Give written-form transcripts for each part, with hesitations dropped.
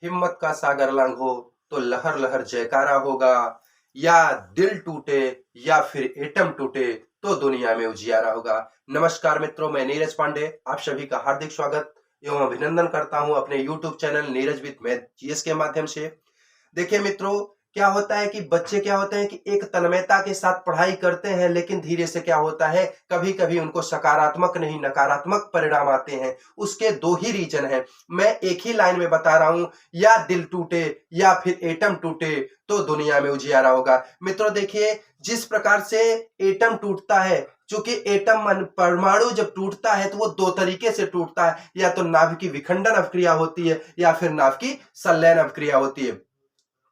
हिम्मत का सागर लांघो तो लहर लहर जयकारा होगा। या दिल टूटे या फिर एटम टूटे तो दुनिया में उजियारा होगा। नमस्कार मित्रों, मैं नीरज पांडे आप सभी का हार्दिक स्वागत एवं अभिनंदन करता हूं अपने YouTube channel Neeraj with math GS के माध्यम से। देखिए मित्रों, क्या होता है कि बच्चे क्या होते हैं कि एक तन्मयता के साथ पढ़ाई करते हैं, लेकिन धीरे से क्या होता है, कभी कभी उनको सकारात्मक नहीं नकारात्मक परिणाम आते हैं। उसके दो ही रीजन हैं, मैं एक ही लाइन में बता रहा हूं, या दिल टूटे या फिर एटम टूटे तो दुनिया में उजियारा होगा। मित्रों देखिए, जिस प्रकार से एटम टूटता है, चूंकि एटम मन परमाणु जब टूटता है तो वो दो तरीके से टूटता है, या तो नाभ की विखंडन अवक्रिया होती है या फिर नाभ की संलयन अवक्रिया होती है।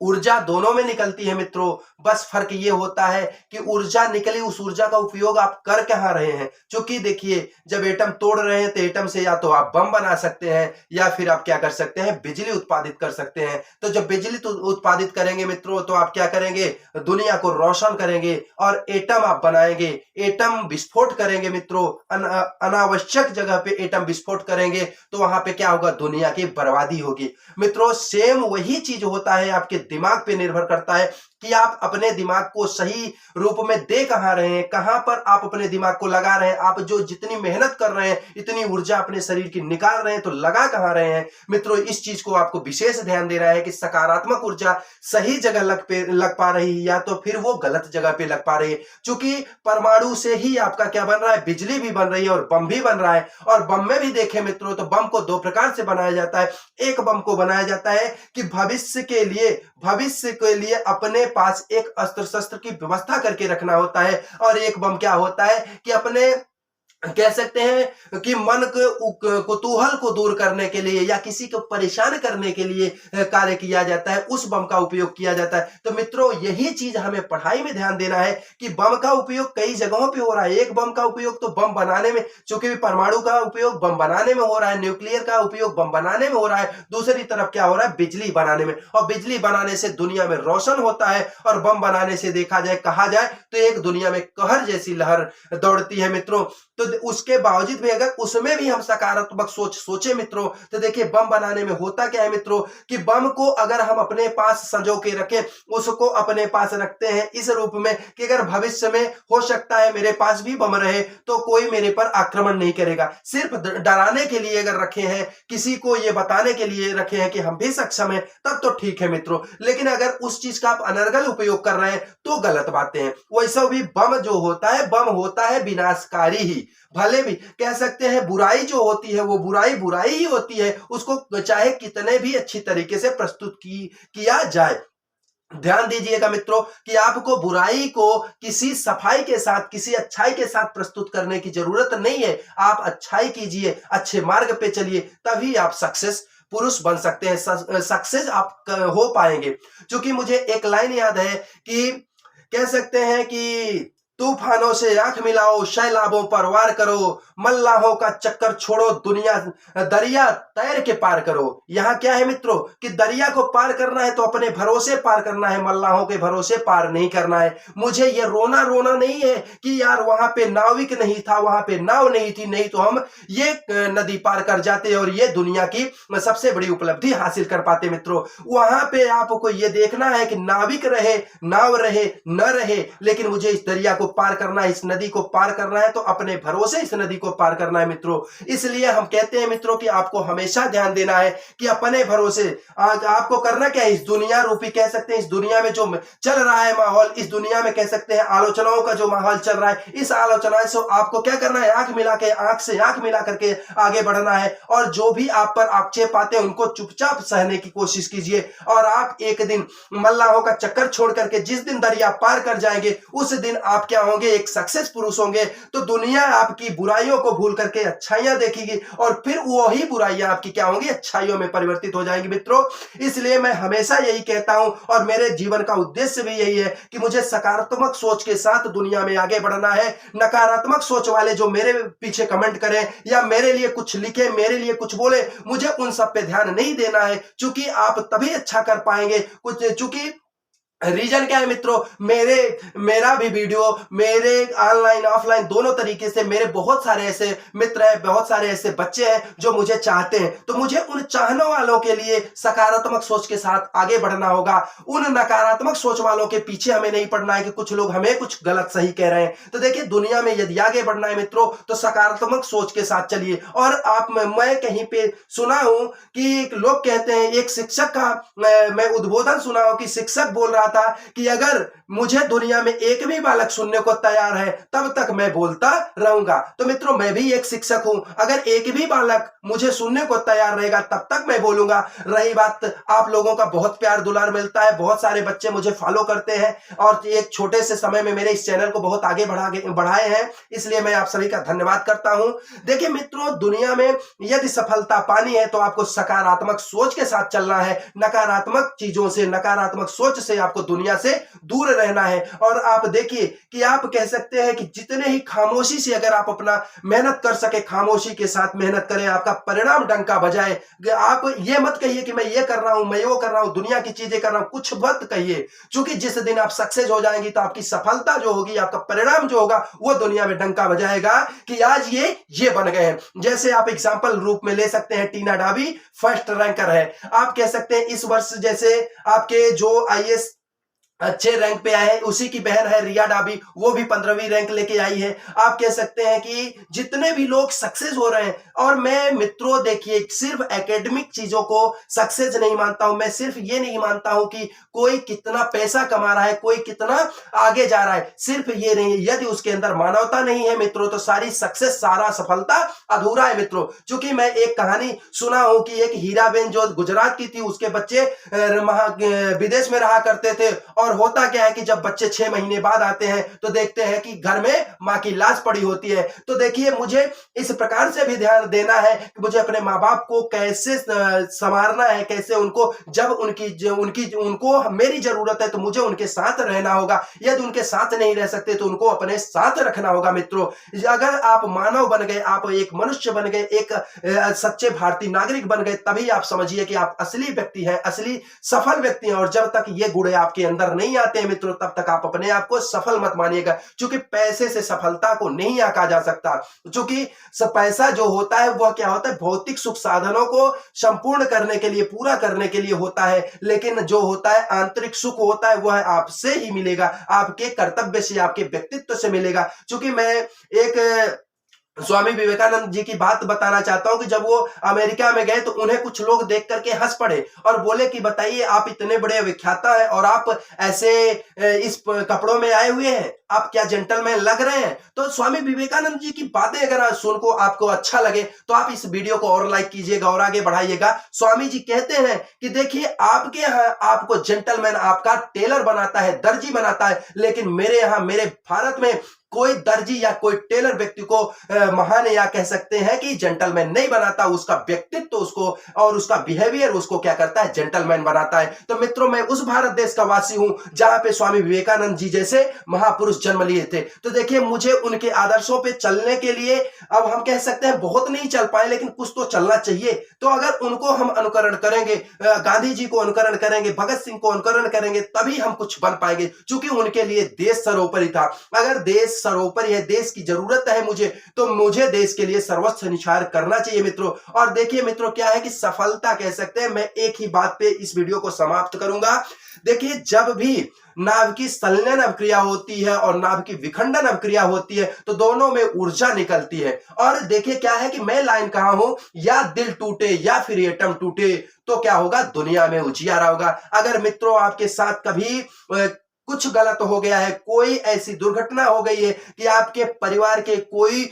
ऊर्जा दोनों में निकलती है मित्रों, बस फर्क ये होता है कि ऊर्जा निकली, उस ऊर्जा का उपयोग आप कर कहां रहे हैं। क्योंकि देखिए, जब एटम तोड़ रहे हैं तो एटम से या तो आप बम बना सकते हैं या फिर आप क्या कर सकते हैं, बिजली उत्पादित कर सकते हैं। तो जब बिजली तो उत्पादित करेंगे मित्रों, तो आप क्या करेंगे, दुनिया को रोशन करेंगे और एटम आप बनाएंगे, एटम विस्फोट करेंगे मित्रों, अनावश्यक जगह पे एटम विस्फोट करेंगे तो वहां पे क्या होगा, दुनिया की बर्बादी होगी। मित्रों सेम वही चीज होता है, आपके दिमाग पे निर्भर करता है कि आप अपने दिमाग को सही रूप में दे कहां रहे हैं, कहां पर आप अपने दिमाग को लगा रहे हैं। आप जो जितनी मेहनत कर रहे हैं, इतनी ऊर्जा अपने शरीर की निकाल रहे हैं, तो लगा कहां रहे हैं। मित्रों इस चीज को आपको विशेष ध्यान दे रहा है कि सकारात्मक ऊर्जा सही जगह लग पा रही है या तो फिर वो गलत जगह पे लग पा रही है। क्योंकि परमाणु से ही आपका क्या बन रहा है, बिजली भी बन रही है और बम भी बन रहा है। और बम में भी देखें मित्रों, तो बम को दो प्रकार से बनाया जाता है। एक बम को बनाया जाता है कि भविष्य के लिए अपने पास एक अस्त्र शस्त्र की व्यवस्था करके रखना होता है। और एक बम क्या होता है कि अपने कह सकते हैं कि मन के कुतूहल को दूर करने के लिए या किसी को परेशान करने के लिए कार्य किया जाता है, उस बम का उपयोग किया जाता है। तो मित्रों यही चीज हमें पढ़ाई में ध्यान देना है कि बम का उपयोग कई जगहों पे हो रहा है। एक बम का उपयोग तो बम बनाने में, चूंकि परमाणु का उपयोग बम बनाने में हो रहा है, न्यूक्लियर का उपयोग बम बनाने में हो रहा है, दूसरी तरफ क्या हो रहा है, बिजली बनाने में। और बिजली बनाने से दुनिया में रोशन होता है और बम बनाने से देखा जाए, कहा जाए तो एक दुनिया में कहर जैसी लहर दौड़ती है मित्रों। तो उसके बावजूद भी अगर उसमें भी हम सकारात्मक सोचे मित्रों, तो देखिए बम बनाने में होता क्या है मित्रों कि बम को अगर हम अपने पास संजो के रखें, उसको अपने पास रखते हैं इस रूप में कि अगर भविष्य में हो सकता है मेरे पास भी बम रहे तो कोई मेरे पर आक्रमण नहीं करेगा। सिर्फ डराने के लिए अगर रखे हैं, किसी को ये बताने के लिए रखे हैं कि हम भी सक्षम हैं, तब तो ठीक है मित्रों। लेकिन अगर उस चीज का आप अनर्गल उपयोग कर रहे हैं तो गलत बातें हैं। वैसा भी बम जो होता है, बम होता है विनाशकारी ही। भले भी कह सकते हैं बुराई जो होती है वो बुराई बुराई ही होती है, उसको चाहे कितने भी अच्छी तरीके से प्रस्तुत किया जाए। ध्यान दीजिएगा मित्रों कि आपको बुराई को किसी सफाई के साथ, किसी अच्छाई के साथ प्रस्तुत करने की जरूरत नहीं है। आप अच्छाई कीजिए, अच्छे मार्ग पे चलिए, तभी आप सक्सेस पुरुष बन सकते हैं, सक्सेस आप हो पाएंगे। क्योंकि मुझे एक लाइन याद है कि कह सकते हैं कि तूफानों से आंख मिलाओ, सैलाबों पर वार करो, मल्लाहों का चक्कर छोड़ो, दुनिया दरिया तैर के पार करो। यहाँ क्या है मित्रों कि दरिया को पार करना है तो अपने भरोसे पार करना है, मल्लाहों के भरोसे पार नहीं करना है। मुझे ये रोना रोना नहीं है कि यार वहां पे नाविक नहीं था, वहां पे नाव नहीं थी, नहीं तो हम ये नदी पार कर जाते और ये दुनिया की सबसे बड़ी उपलब्धि हासिल कर पाते। मित्रों वहां पे आपको ये देखना है कि नाविक रहे, नाव रहे न रहे, लेकिन मुझे इस दरिया को पार करना है, इस नदी को पार करना है, तो अपने भरोसे इस नदी को पार करना है मित्रों। इसलिए हम कहते हैं मित्रों कि आपको हमेशा ध्यान देना है कि अपने भरोसे आपको करना क्या है। इस दुनिया रूपी कह सकते हैं, इस दुनिया में जो चल रहा है माहौल, इस दुनिया में कह सकते हैं आलोचनाओं का जो माहौल चल रहा है, इस आलोचना से आपको क्या करना है, आंख मिला के, आंख से आंख मिला करके आगे बढ़ना है। और जो भी आप पर आक्षेप आते हैं उनको चुपचाप सहने की कोशिश कीजिए। और आप एक दिन मल्लाहों का चक्कर छोड़ करके जिस दिन दरिया पार कर जाएंगे, उस दिन आप क्या होंगे, एक सक्सेस पुरुष होंगे। तो दुनिया आपकी बुराइयों को भूल करके अच्छाइयां देखेगी और फिर वही बुराइयां आपकी क्या होंगी, अच्छाइयों में परिवर्तित हो जाएंगी मित्रों। इसलिए मैं हमेशा यही कहता हूं और मेरे जीवन का उद्देश्य भी यही है कि मुझे सकारात्मक सोच के साथ दुनिया में आगे बढ़ना है। नकारात्मक सोच वाले जो मेरे पीछे कमेंट करें या मेरे लिए कुछ लिखे, मेरे लिए कुछ बोले, मुझे उन सब पे ध्यान नहीं देना है। चूंकि आप तभी अच्छा कर पाएंगे कुछ, चूंकि रीजन क्या है मित्रों, मेरा भी वीडियो, मेरे ऑनलाइन ऑफलाइन दोनों तरीके से मेरे बहुत सारे ऐसे मित्र हैं, बहुत सारे ऐसे बच्चे हैं जो मुझे चाहते हैं। तो मुझे उन चाहने वालों के लिए सकारात्मक सोच के साथ आगे बढ़ना होगा। उन नकारात्मक सोच वालों के पीछे हमें नहीं पड़ना है कि कुछ लोग हमें कुछ गलत सही कह रहे हैं। तो देखिए, दुनिया में यदि आगे बढ़ना है मित्रों, तो सकारात्मक सोच के साथ चलिए। और मैं कहीं पे सुना हूं कि लोग कहते हैं, एक शिक्षक का मैं उद्बोधन सुना हूं कि शिक्षक बोल रहा था कि अगर मुझे दुनिया में एक भी बालक सुनने को तैयार है तब तक मैं बोलता रहूंगा। तो मित्रों, मैं भी एक शिक्षक हूं, अगर एक भी बालक मुझे सुनने को तैयार रहेगा तब तक मैं बोलूंगा। रही बात, आप लोगों का बहुत प्यार दुलार मिलता है, बहुत सारे बच्चे मुझे फॉलो करते हैं और एक छोटे से समय में मेरे इस चैनल को बहुत आगे बढ़ाए हैं, इसलिए मैं आप सभी का धन्यवाद करता हूं। देखिए मित्रों, दुनिया में यदि सफलता पानी है तो आपको सकारात्मक सोच के साथ चलना है। नकारात्मक चीजों से, नकारात्मक सोच से आपको दुनिया से दूर रहना है। और आप देखिए कि आप कह सकते हैं कि जितने ही खामोशी से अगर आप अपना मेहनत कर सके, खामोशी के साथ मेहनत करें, आपका परिणाम डंका बजाए। आप ये मत कहिए कि मैं ये कर रहा हूं, मैं वो कर रहा हूं, दुनिया की चीजें कर रहा हूं, कुछ मत कहिए, क्योंकि जिस दिन आप सक्सेस हो जाएंगी तो आपकी सफलता जो होगी, आपका परिणाम जो होगा, वो दुनिया में डंका बजाएगा कि आज ये बन गए हैं। जैसे आप एग्जांपल रूप में ले सकते हैं, टीना डाबी फर्स्ट रैंकर है। आप कह सकते हैं इस वर्ष जैसे आपके जो आईएएस अच्छे रैंक पे आए हैं, उसी की बहन है रिया डाबी, वो भी 15वीं रैंक लेके आई है। आप कह सकते हैं कि जितने भी लोग सक्सेस हो रहे हैं, और मैं मित्रों देखिए, सिर्फ एकेडमिक चीजों को सक्सेस नहीं मानता हूं। मैं सिर्फ ये नहीं मानता हूं कि कोई कितना पैसा कमा रहा है, कोई कितना आगे जा रहा है, सिर्फ ये नहीं। यदि उसके अंदर मानवता नहीं है मित्रों, तो सारी सक्सेस, सारा सफलता अधूरा है मित्रों। क्योंकि मैं एक कहानी सुना हूं कि एक हीराबेन जो गुजरात की थी, उसके बच्चे विदेश में रहा करते थे, और होता क्या है कि जब बच्चे 6 महीने बाद आते हैं तो देखते हैं कि घर में मां की लाश पड़ी होती है। तो देखिए, मुझे इस प्रकार से भी ध्यान देना है कि मुझे अपने माँ बाप को कैसे संवारना है, कैसे उनको, जब उनको मेरी जरूरत है तो मुझे उनके साथ रहना होगा। यदि उनके साथ नहीं रह सकते तो उनको अपने साथ रखना होगा मित्रों। अगर आप मानव बन गए, आप एक मनुष्य बन गए, एक सच्चे भारतीय नागरिक बन गए, तभी आप समझिए कि आप असली व्यक्ति हैं, असली सफल व्यक्ति हैं। और जब तक ये गुण आपके अंदर नहीं आते हैं मित्रों, तब तक आप अपने आप को सफल मत मानिएगा, क्योंकि पैसे से सफलता को नहीं आंका जा सकता। क्योंकि पैसा जो होता है वह क्या होता है, भौतिक सुख साधनों को संपूर्ण करने के लिए, पूरा करने के लिए होता है। लेकिन जो होता है आंतरिक सुख होता है, वह आपसे ही मिलेगा, आपके कर्तव्य से, आपके व्यक्तित्व से मिलेगा। क्योंकि मैं एक स्वामी विवेकानंद जी की बात बताना चाहता हूं कि जब वो अमेरिका में गए तो उन्हें कुछ लोग देख करके हंस पड़े और बोले कि बताइए, आप इतने बड़े विख्याता हैं और आप ऐसे इस कपड़ों में आए हुए हैं, आप क्या जेंटलमैन लग रहे हैं। तो स्वामी विवेकानंद जी की बातें अगर सुन को आपको अच्छा लगे तो आप इस वीडियो को और लाइक कीजिएगा और आगे बढ़ाइएगा। स्वामी जी कहते हैं कि देखिए, आपके यहाँ आपको जेंटलमैन, आपका टेलर बनाता है, दर्जी बनाता है, लेकिन मेरे यहाँ, मेरे भारत में कोई दर्जी या कोई टेलर व्यक्ति को महान या कह सकते हैं कि जेंटलमैन नहीं बनाता। उसका व्यक्तित्व तो उसको और उसका बिहेवियर उसको क्या करता है, जेंटलमैन बनाता है। तो मित्रों, मैं उस भारत देश का वासी हूं जहां पे स्वामी विवेकानंद जी जैसे महापुरुष जन्म लिए थे। तो देखिए, मुझे उनके आदर्शों पे चलने के लिए, अब हम कह सकते हैं बहुत नहीं चल पाए, लेकिन कुछ तो चलना चाहिए। तो अगर उनको हम अनुकरण करेंगे, गांधी जी को अनुकरण करेंगे, भगत सिंह को अनुकरण करेंगे, तभी हम कुछ बन पाएंगे। क्योंकि उनके लिए देश सर्वोपरि था। अगर देश सर्वोपरि है, देश की जरूरत है मुझे, तो मुझे देश के लिए सर्वस्व निछावर करना चाहिए मित्रों। और देखिए मित्रों, क्या है कि सफलता कह सकते हैं, मैं एक ही बात पे इस वीडियो को समाप्त करूंगा। देखिए, जब भी नाभ की संलयन अभिक्रिया होती है और नाभ की विखंडन अभिक्रिया होती है, तो दोनों में ऊर्जा निकलती है। और देखिए क्या है कि मैं लाइन कहा हूं, या दिल टूटे या फिर एटम टूटे, तो क्या होगा, दुनिया में उजियारा होगा। अगर मित्रों आपके साथ कभी कुछ गलत हो गया है, कोई ऐसी दुर्घटना हो गई है कि आपके परिवार के कोई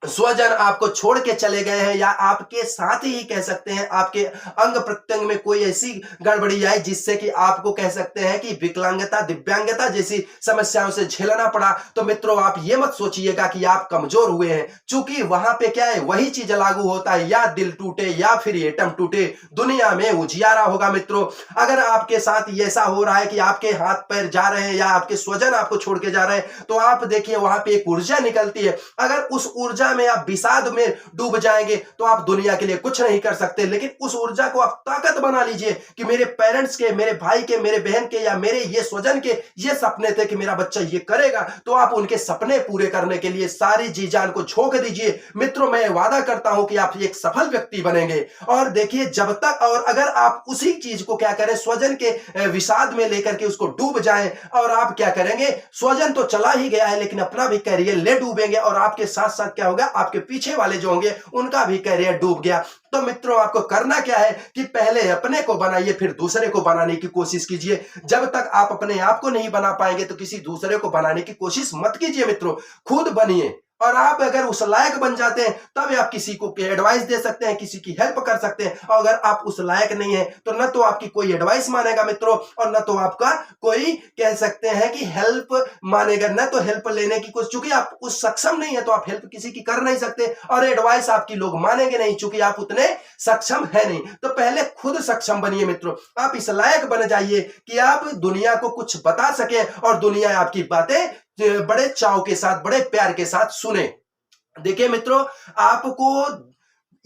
स्वजन आपको छोड़ के चले गए हैं, या आपके साथ ही कह सकते हैं आपके अंग प्रत्यंग में कोई ऐसी गड़बड़ी आई जिससे कि आपको कह सकते हैं कि विकलांगता, दिव्यांगता जैसी समस्याओं से झेलना पड़ा, तो मित्रों आप ये मत सोचिएगा कि आप कमजोर हुए हैं। चूंकि वहां पे क्या है, वही चीज लागू होता है, या दिल टूटे या फिर एटम टूटे, दुनिया में उजियारा होगा मित्रों। अगर आपके साथ ऐसा हो रहा है कि आपके हाथ पैर जा रहे हैं या आपके स्वजन आपको छोड़ के जा रहे हैं, तो आप देखिए वहां पे एक ऊर्जा निकलती है। अगर उस ऊर्जा चिंता में, आप विषाद में डूब जाएंगे तो आप दुनिया के लिए कुछ नहीं कर सकते। लेकिन उस ऊर्जा को आप ताकत बना लीजिए कि मेरे पेरेंट्स के, मेरे भाई के, मेरे बहन के या मेरे ये स्वजन के ये सपने थे कि मेरा बच्चा ये करेगा, तो आप उनके सपने पूरे करने के लिए सारी जी जान को झोंक दीजिए। मित्रों, मैं वादा करता हूं कि आप एक सफल व्यक्ति बनेंगे। और देखिए, जब तक और अगर आप उसी चीज को क्या करें, स्वजन के विषाद में लेकर के उसको डूब जाएं, और आप क्या करेंगे, स्वजन तो चला ही गया है लेकिन अपना भी करियर ले डूबेंगे, और आपके साथ साथ क्या होगा, आपके पीछे वाले जो होंगे उनका भी करियर डूब गया। तो मित्रों, आपको करना क्या है कि पहले अपने को बनाइए, फिर दूसरे को बनाने की कोशिश कीजिए। जब तक आप अपने आप को नहीं बना पाएंगे तो किसी दूसरे को बनाने की कोशिश मत कीजिए। मित्रों, खुद बनिए, और आप अगर उस लायक बन जाते हैं तब आप किसी को एडवाइस दे सकते हैं, किसी की हेल्प कर सकते हैं। और अगर आप उस लायक नहीं है तो न तो आपकी कोई एडवाइस मानेगा मित्रों, और न तो आपका कोई कह सकते हैं कि हेल्प मानेगा, न तो हेल्प लेने की कुछ, चूंकि आप उस सक्षम नहीं है तो आप हेल्प किसी की कर नहीं सकते, और एडवाइस आपकी लोग मानेंगे नहीं चूंकि आप उतने सक्षम है नहीं। तो पहले खुद सक्षम बनिए मित्रों, आप इस लायक बन जाइए कि आप दुनिया को कुछ बता सके और दुनिया आपकी बातें बड़े चाव के साथ, बड़े प्यार के साथ सुने। देखिए मित्रों, आपको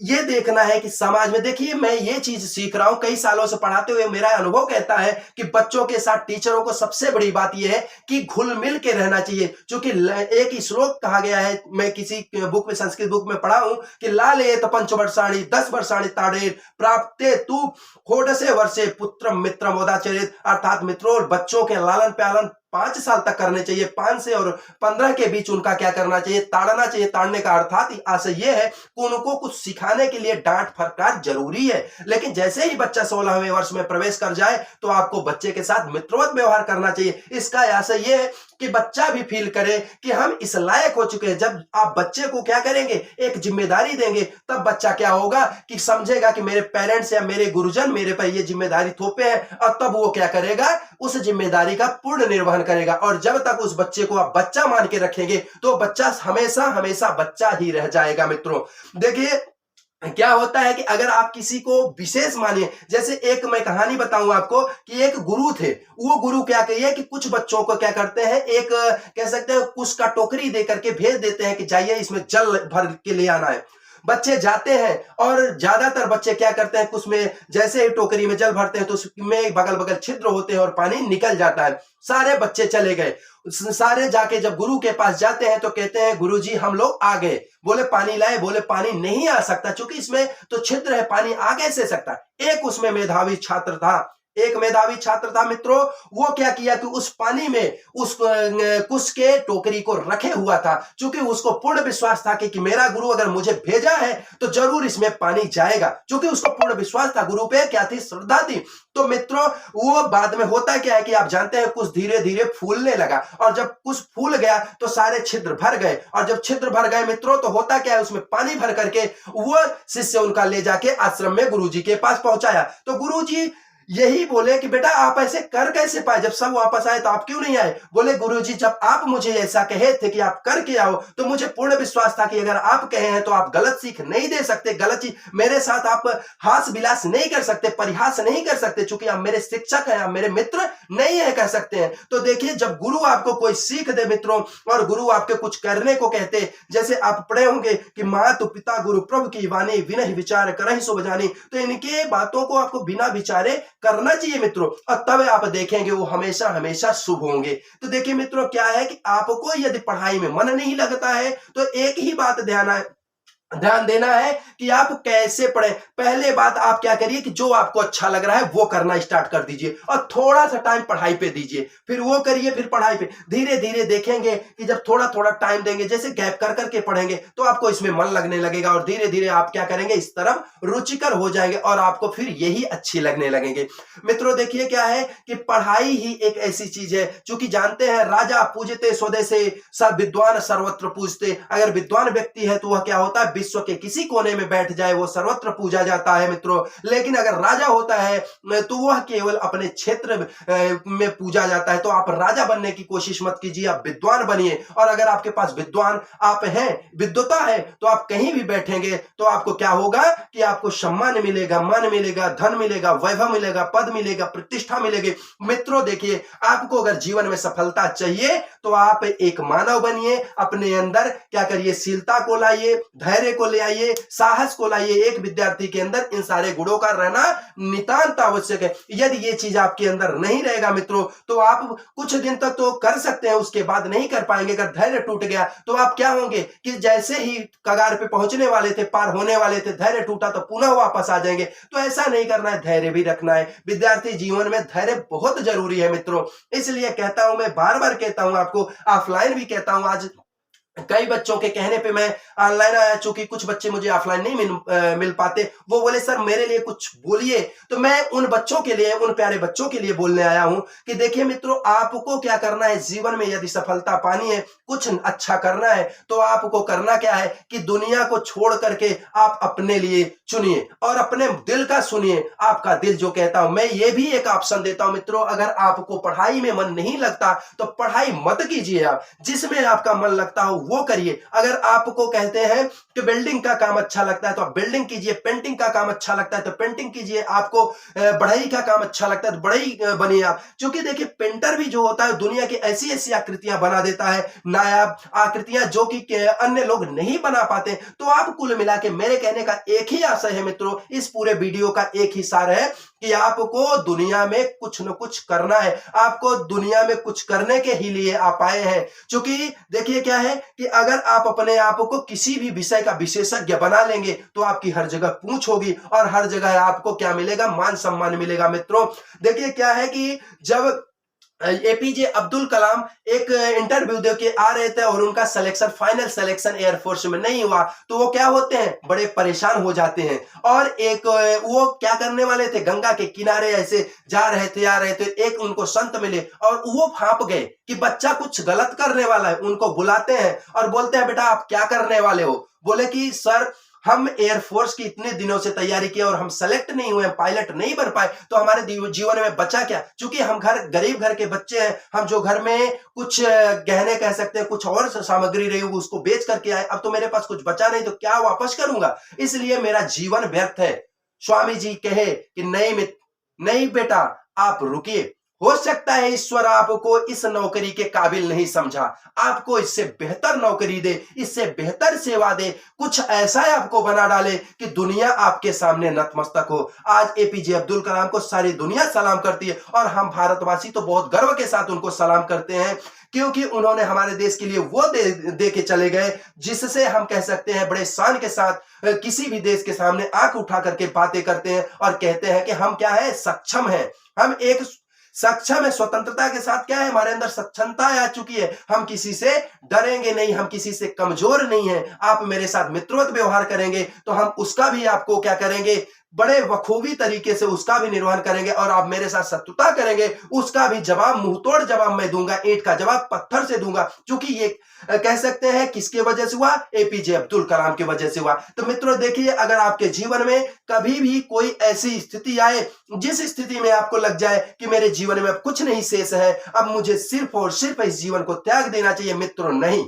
ये देखना है कि समाज में, देखिए मैं ये चीज सीख रहा हूं कई सालों से पढ़ाते हुए, मेरा अनुभव कहता है कि बच्चों के साथ टीचरों को सबसे बड़ी बात यह है कि घुल मिल के रहना चाहिए। क्योंकि एक ही श्लोक कहा गया है, मैं किसी बुक में, संस्कृत बुक में पढ़ा हूं कि लालेत पंचवर्षाणि 10 वर्षाणि ताड़ेत प्राप्ते तू षोडशे वर्षे पुत्रम मित्रम उदाचरेत। अर्थात मित्रों, बच्चों के लालन पालन 5 साल तक करने चाहिए, 5 से और 15 के बीच उनका क्या करना चाहिए, ताड़ना चाहिए। ताड़ने का अर्थात आशय यह है कि उनको कुछ सिखाने के लिए डांट फटकार जरूरी है, लेकिन जैसे ही बच्चा 16वें वर्ष में प्रवेश कर जाए तो आपको बच्चे के साथ मित्रवत व्यवहार करना चाहिए। इसका आशय यह है कि बच्चा भी फील करे कि हम इस लायक हो चुके हैं। जब आप बच्चे को क्या करेंगे, एक जिम्मेदारी देंगे, तब बच्चा क्या होगा कि समझेगा कि मेरे पेरेंट्स या मेरे गुरुजन मेरे पर ये जिम्मेदारी थोपे हैं, और तब वो क्या करेगा, उस जिम्मेदारी का पूर्ण निर्वहन करेगा। और जब तक उस बच्चे को आप बच्चा मान के रखेंगे तो बच्चा हमेशा हमेशा बच्चा ही रह जाएगा। मित्रों, देखिए क्या होता है कि अगर आप किसी को विशेष मानिए, जैसे एक मैं कहानी बताऊं आपको कि एक गुरु थे, वो गुरु क्या कहिए कि कुछ बच्चों को क्या करते हैं, एक कह सकते हैं कुछ का टोकरी दे करके भेज देते हैं कि जाइए इसमें जल भर के ले आना है। बच्चे जाते हैं और ज्यादातर बच्चे क्या करते हैं, कुछ में जैसे ही टोकरी में जल भरते हैं तो उसमें बगल बगल छिद्र होते हैं और पानी निकल जाता है। सारे बच्चे चले गए, सारे जाके जब गुरु के पास जाते हैं तो कहते हैं गुरुजी हम लोग आ गए। बोले पानी लाए, बोले पानी नहीं आ सकता क्योंकि इसमें तो छिद्र है, पानी आ कैसे सकता है। एक उसमें मेधावी छात्र था, मित्रों, वो क्या किया कि उस पानी में उस कुश के टोकरी को रखे हुआ था, क्योंकि उसको पूर्ण विश्वास था कि मेरा गुरु अगर मुझे भेजा है तो जरूर इसमें पानी जाएगा, क्योंकि उसको पूर्ण विश्वास था, गुरु पे क्या थी, श्रद्धा थी। तो मित्रों, वो बाद में होता क्या है कि आप जानते हैं कुछ धीरे धीरे फूलने लगा, और जब कुछ फूल गया तो सारे छिद्र भर गए, और जब छिद्र भर गए मित्रों तो होता क्या है, उसमें पानी भर करके वो शिष्य उनका ले जाके आश्रम में गुरुजी के पास पहुंचाया। तो गुरुजी यही बोले कि बेटा आप ऐसे कर कैसे पाए, जब सब वापस आए तो आप क्यों नहीं आए। बोले गुरुजी जब आप मुझे ऐसा कहे थे कि आप करके आओ तो मुझे पूर्ण विश्वास था कि अगर आप कहे हैं तो आप गलत सीख नहीं दे सकते, गलत चीज मेरे साथ आप हास विलास नहीं कर सकते, परिहास नहीं कर सकते, चूंकि आप मेरे शिक्षक हैं, आप मेरे मित्र नहीं है कह सकते हैं। तो देखिए, जब गुरु आपको कोई सीख दे मित्रों, और गुरु आपके कुछ करने को कहते, जैसे आप पढ़े होंगे कि मातु पिता गुरु प्रभु की वाणी विनय विचार करहि सो बजानी, तो इनके बातों को आपको बिना विचारे करना चाहिए मित्रों, और तब आप देखेंगे वो हमेशा हमेशा शुभ होंगे। तो देखिए मित्रों, क्या है कि आपको यदि पढ़ाई में मन नहीं लगता है तो एक ही बात ध्यान देना है कि आप कैसे पढ़ें। पहले बात आप क्या करिए कि जो आपको अच्छा लग रहा है वो करना स्टार्ट कर दीजिए, और थोड़ा सा टाइम पढ़ाई पे दीजिए, फिर वो करिए, फिर पढ़ाई पे। धीरे धीरे देखेंगे कि जब थोड़ा थोड़ा टाइम देंगे, जैसे गैप कर करके पढ़ेंगे तो आपको इसमें मन लगने लगेगा, और धीरे धीरे आप क्या करेंगे, इस तरफ रुचिकर हो जाएंगे, और आपको फिर यही अच्छी लगने लगेंगे। मित्रों देखिए, क्या है कि पढ़ाई ही एक ऐसी चीज है, चूंकि जानते हैं राजा पूजते स्वदेशे, सब विद्वान सर्वत्र पूजते। अगर विद्वान व्यक्ति है तो वह क्या होता है, विश्व के किसी कोने में बैठ जाए वो सर्वत्र पूजा जाता है मित्रों। लेकिन अगर राजा होता है तो वह केवल अपने क्षेत्र में पूजा जाता है। तो आप राजा बनने की कोशिश मत कीजिए, आप विद्वान बनिए। और अगर आपके पास विद्वान आप हैं, विद्वता है, तो आप कहीं भी बैठेंगे तो आपको क्या होगा कि आपको सम्मान मिलेगा, मान मिलेगा, धन मिलेगा, वैभव मिलेगा, पद मिलेगा, प्रतिष्ठा मिलेगी। मित्रों देखिए, आपको अगर जीवन में सफलता चाहिए तो आप एक मानव बनिए, अपने अंदर क्या करिए, शीलता को लाइए, धैर्य को ले आइए, साहस को लाइए। एक विद्यार्थी के अंदर इन सारे गुणों का रहना नितांत आवश्यक है। यदि ये चीज आपके अंदर नहीं रहेगा मित्रों तो आप कुछ दिन तक तो कर सकते हैं, उसके बाद नहीं कर पाएंगे। अगर धैर्य टूट गया तो आप क्या होंगे कि जैसे ही कगार पे पहुंचने वाले थे, पार होने वाले थे, धैर्य टूटा तो पुनः वापस आ जाएंगे। तो ऐसा नहीं करना है, धैर्य भी रखना है। विद्यार्थी जीवन में धैर्य बहुत जरूरी है मित्रों। इसलिए कहता हूं, मैं बार बार कहता हूं आपको, ऑफलाइन भी कहता हूं। आज कई बच्चों के कहने पे मैं ऑनलाइन आया, चूंकि कुछ बच्चे मुझे ऑफलाइन नहीं मिल पाते, वो बोले सर मेरे लिए कुछ बोलिए। तो मैं उन बच्चों के लिए, उन प्यारे बच्चों के लिए बोलने आया हूं कि देखिए मित्रों, आपको क्या करना है जीवन में, यदि सफलता पानी है, कुछ अच्छा करना है, तो आपको करना क्या है कि दुनिया को छोड़ करके आप अपने लिए चुनिए और अपने दिल का सुनिए, आपका दिल जो कहता हूं। मैं ये भी एक ऑप्शन देता हूं मित्रों, अगर आपको पढ़ाई में मन नहीं लगता तो पढ़ाई मत कीजिए, आप जिसमें आपका मन लगता हो वो करिए। अगर आपको कहते हैं कि बिल्डिंग का काम अच्छा लगता है तो आप बिल्डिंग कीजिए, पेंटिंग का काम अच्छा लगता है तो पेंटिंग कीजिए, आपको बढ़ई का काम अच्छा लगता है तो बढ़ई बनिए आप। क्योंकि देखिए, पेंटर भी जो होता है दुनिया की ऐसी ऐसी आकृतियां बना देता है, नायाब आकृतियां जो कि अन्य लोग नहीं बना पाते। तो आप कुल मिला के, मेरे कहने का एक ही आशय है मित्रों, इस पूरे वीडियो का एक ही सार है कि आपको दुनिया में कुछ न कुछ करना है। आपको दुनिया में कुछ करने के ही लिए आप आए हैं। क्योंकि देखिए क्या है कि अगर आप अपने आप को किसी भी विषय का विशेषज्ञ बना लेंगे तो आपकी हर जगह पूंछ होगी और हर जगह आपको क्या मिलेगा, मान सम्मान मिलेगा। मित्रों देखिए क्या है कि जब एपीजे अब्दुल कलाम एक इंटरव्यू दे के आ रहे थे और उनका सिलेक्शन, फाइनल सिलेक्शन एयरफोर्स में नहीं हुआ, तो वो क्या होते हैं, बड़े परेशान हो जाते हैं। और एक वो क्या करने वाले थे, गंगा के किनारे ऐसे जा रहे थे, आ रहे थे, एक उनको संत मिले और वो भाप गए कि बच्चा कुछ गलत करने वाला है। उनको बुलाते हैं और बोलते हैं बेटा आप क्या करने वाले हो। बोले कि सर हम एयरफोर्स की इतने दिनों से तैयारी की और हम सेलेक्ट नहीं हुए, पायलट नहीं बन पाए, तो हमारे जीवन में बचा क्या। क्योंकि हम गरीब घर के बच्चे हैं, हम जो घर में कुछ गहने कह सकते हैं, कुछ और सामग्री रही होगी उसको बेच करके आए, अब तो मेरे पास कुछ बचा नहीं, तो क्या वापस करूंगा, इसलिए मेरा जीवन व्यर्थ है। स्वामी जी कहे कि नहीं बेटा आप रुकिए, हो सकता है ईश्वर आपको इस नौकरी के काबिल नहीं समझा, आपको इससे बेहतर नौकरी दे, इससे बेहतर सेवा दे, कुछ ऐसा आपको बना डाले कि दुनिया आपके सामने नतमस्तक हो। आज एपीजे अब्दुल कलाम को सारी दुनिया सलाम करती है और हम भारतवासी तो बहुत गर्व के साथ उनको सलाम करते हैं, क्योंकि उन्होंने हमारे देश के लिए वो दे के चले गए जिससे हम कह सकते हैं बड़े शान के साथ किसी भी देश के सामने आंख उठा करके बातें करते हैं और कहते हैं कि हम क्या है, सक्षम हैं। हम एक सक्षम है, स्वतंत्रता के साथ क्या है, हमारे अंदर सक्षमता आ चुकी है। हम किसी से डरेंगे नहीं, हम किसी से कमजोर नहीं है। आप मेरे साथ मित्रवत व्यवहार करेंगे तो हम उसका भी आपको क्या करेंगे, बड़े बखूबी तरीके से उसका भी निर्वहन करेंगे। और आप मेरे साथ शत्रुता करेंगे, उसका भी जवाब, मुंहतोड़ जवाब मैं दूंगा, ईंट का जवाब पत्थर से दूंगा। क्योंकि ये कह सकते हैं किसके वजह से हुआ, एपीजे अब्दुल कलाम की वजह से हुआ। तो मित्रों देखिए, अगर आपके जीवन में कभी भी कोई ऐसी स्थिति आए जिस स्थिति में आपको लग जाए कि मेरे जीवन में अब कुछ नहीं शेष है, अब मुझे सिर्फ और सिर्फ इस जीवन को त्याग देना चाहिए, मित्रों नहीं,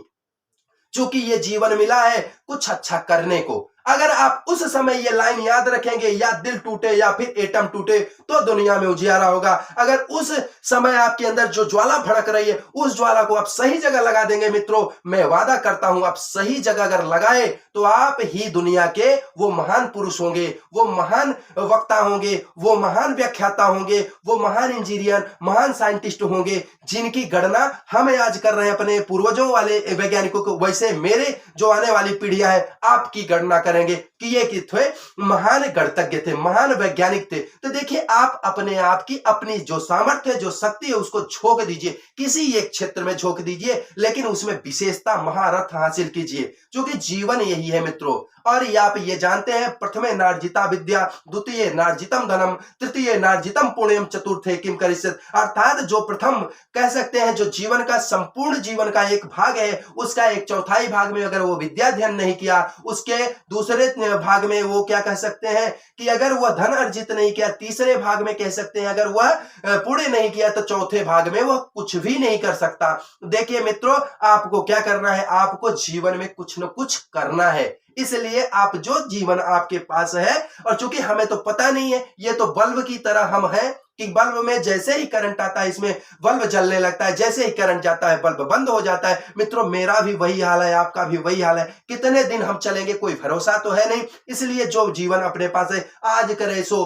क्योंकि ये जीवन मिला है कुछ अच्छा करने को। अगर आप उस समय ये लाइन याद रखेंगे, या दिल टूटे या फिर एटम टूटे तो दुनिया में उजियारा होगा। अगर उस समय आपके अंदर जो ज्वाला भड़क रही है उस ज्वाला को आप सही जगह लगा देंगे मित्रों, मैं वादा करता हूं आप सही जगह अगर लगाए तो आप ही दुनिया के वो महान पुरुष होंगे, वो महान वक्ता होंगे, वो महान व्याख्याता होंगे, वो महान इंजीनियर, महान साइंटिस्ट होंगे, जिनकी गणना हम आज कर रहे हैं अपने पूर्वजों वाले वैज्ञानिकों को। वैसे मेरे जो आने वाली पीढ़ियां है आपकी गणना करेंगे कि ये थे महान गणतज्ञ थे, महान वैज्ञानिक थे। तो देखिए, आप अपने आप की अपनी जो सामर्थ्य, जो शक्ति है उसको झोंक दीजिए, किसी एक क्षेत्र में झोंक दीजिए, लेकिन उसमें विशेषता, महारथ हासिल कीजिए, क्योंकि जीवन यही है मित्रों। और ये आप ये जानते हैं, प्रथमे नार्जिता विद्या, द्वितीय नार्जितम धनम, तृतीय नार्जितम पुण्यम, चतुर्थे किम करिष्यत। अर्थात जो प्रथम कह सकते हैं, जो जीवन का संपूर्ण जीवन का एक भाग है, उसका एक चौथाई भाग में अगर वो विद्या अध्ययन नहीं किया, उसके दूसरे भाग में वो क्या कह सकते हैं कि अगर वह धन अर्जित नहीं किया, तीसरे भाग में कह सकते हैं अगर वह पुण्य नहीं किया, तो चौथे भाग में वह कुछ भी नहीं कर सकता। देखिए मित्रों, आपको क्या करना है, आपको जीवन में कुछ न कुछ करना है। इसलिए आप जो जीवन आपके पास है, और चूंकि हमें तो पता नहीं है, ये तो बल्ब की तरह हम हैं कि बल्ब में जैसे ही करंट आता है, इसमें बल्ब जलने लगता है, जैसे ही करंट जाता है बल्ब बंद हो जाता है। मित्रों, मेरा भी वही हाल है, आपका भी वही हाल है। कितने दिन हम चलेंगे कोई भरोसा तो है नहीं। इसलिए जो जीवन अपने पास है, आज करे सो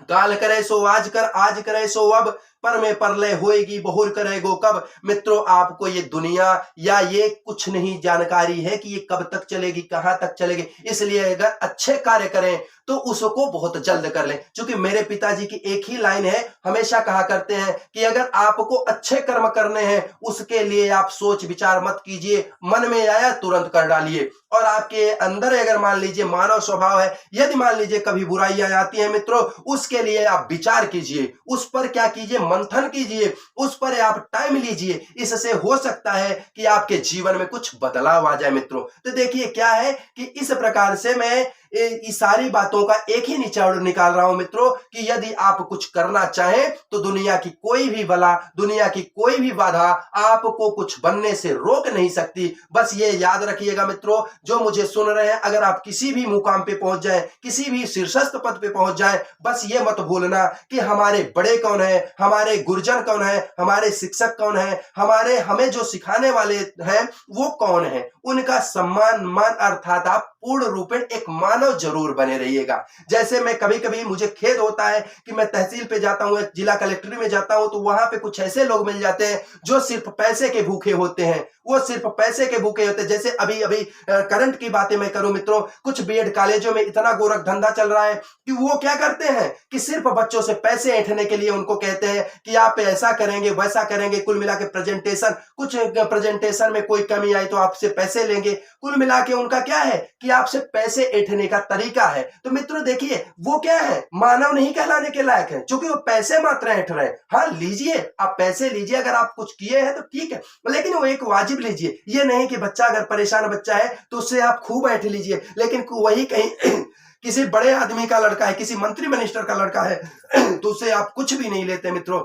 काल करे सो आज कर, आज करे सो अब, पर में परलय होएगी बहुर करेगो कब। मित्रों, आपको ये दुनिया या ये कुछ नहीं जानकारी है कि ये कब तक चलेगी, कहां तक चलेगी। इसलिए अगर अच्छे कार्य करें तो उसको बहुत जल्द कर लें। क्योंकि मेरे पिताजी की एक ही लाइन है, हमेशा कहा करते हैं कि अगर आपको अच्छे कर्म करने हैं, उसके लिए आप सोच विचार मत कीजिए, मन में आया तुरंत कर डालिए। और आपके अंदर अगर मान लीजिए मानव स्वभाव है, यदि मान लीजिए कभी बुराइयां आती हैं मित्रों, उसके लिए आप विचार कीजिए, उस पर क्या कीजिए, मंथन कीजिए, उस पर आप टाइम लीजिए। इससे हो सकता है कि आपके जीवन में कुछ बदलाव आ जाए मित्रों। तो देखिए क्या है कि इस प्रकार से मैं इस सारी बातों का एक ही निचोड़ निकाल रहा हूं मित्रों, कि यदि आप कुछ करना चाहें तो दुनिया की कोई भी बला, दुनिया की कोई भी बाधा आपको कुछ बनने से रोक नहीं सकती। बस ये याद रखिएगा मित्रों, जो मुझे सुन रहे हैं, अगर आप किसी भी मुकाम पे पहुंच जाएं, किसी भी शीर्षस्थ पद पे पहुंच जाएं, बस ये मत भूलना कि हमारे बड़े कौन है, हमारे गुरुजन कौन है, हमारे शिक्षक कौन है, हमें जो सिखाने वाले हैं वो कौन है। उनका सम्मान मान अर्थात आप पूर्ण रूपेण एक मानव जरूर बने रहिएगा। जैसे मैं कभी कभी मुझे खेद होता है कि मैं तहसील पे जाता हूं, जिला कलेक्ट्री में जाता हूं, तो वहां पे कुछ ऐसे लोग मिल जाते हैं जो सिर्फ पैसे के भूखे होते हैं। वो सिर्फ पैसे के भूखे होते हैं। जैसे अभी अभी करंट की बातें मैं करूं मित्रों, कुछ बीएड कॉलेजों में इतना गोरख धंधा चल रहा है कि वो क्या करते हैं कि सिर्फ बच्चों से पैसे ऐंठने के लिए उनको कहते हैं कि आप ऐसा करेंगे वैसा करेंगे। कुल मिला के प्रेजेंटेशन, कुछ प्रेजेंटेशन में कोई कमी आई तो आपसे पैसे लेंगे। कुल मिला के उनका क्या है कि आपसे पैसे ऐंठने का तरीका है। तो मित्रों देखिए, वो क्या है, मानव नहीं कहलाने के लायक है, क्योंकि वो पैसे मात्र ऐंठ रहे हैं। हाँ लीजिए, आप पैसे लीजिए, अगर आप कुछ किए हैं तो ठीक है, लेकिन वो एक वाजिब लीजिए। ये नहीं कि बच्चा अगर परेशान बच्चा है तो उससे आप खूब ऐंठ लीजिए, लेकिन वही कहीं किसी बड़े आदमी का लड़का है, किसी मंत्री मिनिस्टर का लड़का है तो उससे आप कुछ भी नहीं लेते मित्रों।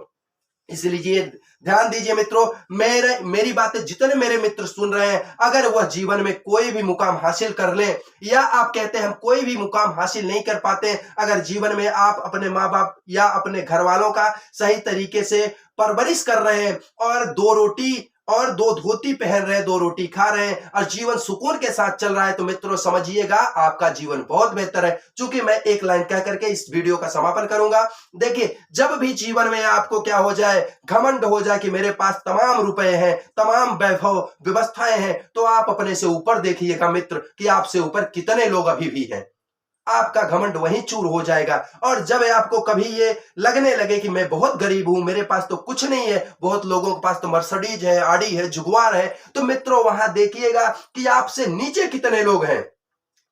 इसलिए ध्यान दीजिए मित्रों, मेरी बातें जितने मेरे मित्र सुन रहे हैं, अगर वह जीवन में कोई भी मुकाम हासिल कर ले, या आप कहते हैं हम कोई भी मुकाम हासिल नहीं कर पाते, अगर जीवन में आप अपने माँ बाप या अपने घर वालों का सही तरीके से परवरिश कर रहे हैं, और दो रोटी और दो धोती पहन रहे हैं, दो रोटी खा रहे हैं, और जीवन सुकून के साथ चल रहा है, तो मित्रों समझिएगा आपका जीवन बहुत बेहतर है। चूंकि मैं एक लाइन कह करके इस वीडियो का समापन करूंगा। देखिए, जब भी जीवन में आपको क्या हो जाए, घमंड हो जाए कि मेरे पास तमाम रुपए हैं, तमाम वैभव व्यवस्थाएं हैं, तो आप अपने से ऊपर देखिएगा मित्र कि आपसे ऊपर कितने लोग अभी भी हैं। आपका घमंड वहीं चूर हो जाएगा। और जब आपको कभी ये लगने लगे कि मैं बहुत गरीब हूं, मेरे पास तो कुछ नहीं है, बहुत लोगों के पास तो मर्सिडीज है, आडी है, जुगवार है, तो मित्रों वहां देखिएगा कि आपसे नीचे कितने लोग हैं।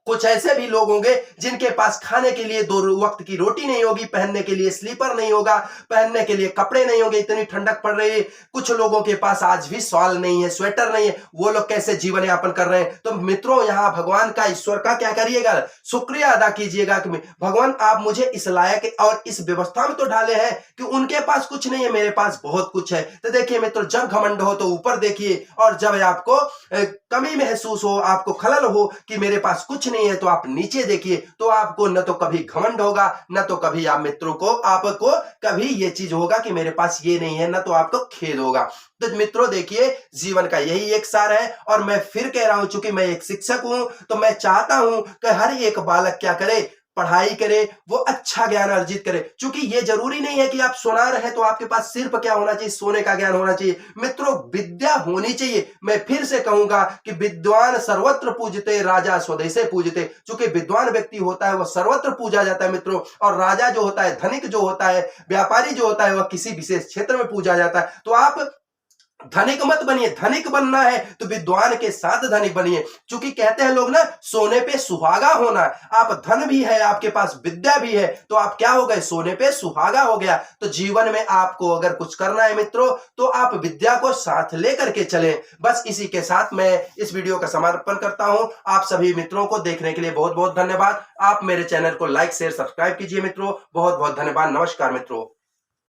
कुछ ऐसे भी लोग होंगे जिनके पास खाने के लिए दो वक्त की रोटी नहीं होगी, पहनने के लिए स्लीपर नहीं होगा, पहनने के लिए कपड़े नहीं होंगे, इतनी ठंडक पड़ रही है। कुछ लोगों के पास आज भी शॉल नहीं है, स्वेटर नहीं है। वो लोग कैसे जीवन यापन कर रहे हैं। तो मित्रों, यहाँ भगवान का, ईश्वर का क्या करिएगा, शुक्रिया अदा कीजिएगा कि भगवान आप मुझे इस लायक और इस व्यवस्था में तो डाले हैं कि उनके पास कुछ नहीं है, मेरे पास बहुत कुछ है। तो देखिए मित्रों, जब घमंड हो तो ऊपर देखिए, और जब आपको कमी महसूस हो, आपको खलल हो कि मेरे पास कुछ नहीं है, तो आप नीचे देखिए। तो आपको न तो कभी घमंड होगा, न तो कभी आप मित्रों को आपको कभी ये चीज होगा कि मेरे पास ये नहीं है, न तो आपको खेद होगा। तो मित्रों देखिए, जीवन का यही एक सार है। और मैं फिर कह रहा हूं, चूंकि मैं एक शिक्षक हूं, तो मैं चाहता हूं कि हर एक बालक क्या करे, पढ़ाई करे, वो अच्छा ज्ञान अर्जित करे। क्योंकि ये जरूरी नहीं है कि आप सोनार हैं तो आपके पास सिर्फ क्या होना चाहिए, सोने का ज्ञान होना चाहिए। मित्रों, विद्या होनी चाहिए। मैं फिर से कहूंगा कि विद्वान सर्वत्र पूजते, राजा स्वदेशे पूजते। चूंकि विद्वान व्यक्ति होता है वह सर्वत्र पूजा जाता है मित्रों, और राजा जो होता है, धनिक जो होता है, व्यापारी जो होता है, वह किसी विशेष क्षेत्र में पूजा जाता है। तो आप धनिक मत बनिए, धनिक बनना है तो विद्वान के साथ धनिक बनिए। क्योंकि कहते हैं लोग ना, सोने पे सुहागा होना। आप धन भी है, आपके पास विद्या भी है, तो आप क्या हो गए, सोने पे सुहागा हो गया। तो जीवन में आपको अगर कुछ करना है मित्रों, तो आप विद्या को साथ लेकर के चलें। बस इसी के साथ मैं इस वीडियो का समापन करता हूं। आप सभी मित्रों को देखने के लिए बहुत बहुत धन्यवाद। आप मेरे चैनल को लाइक शेयर सब्सक्राइब कीजिए मित्रों। बहुत बहुत धन्यवाद। नमस्कार मित्रों।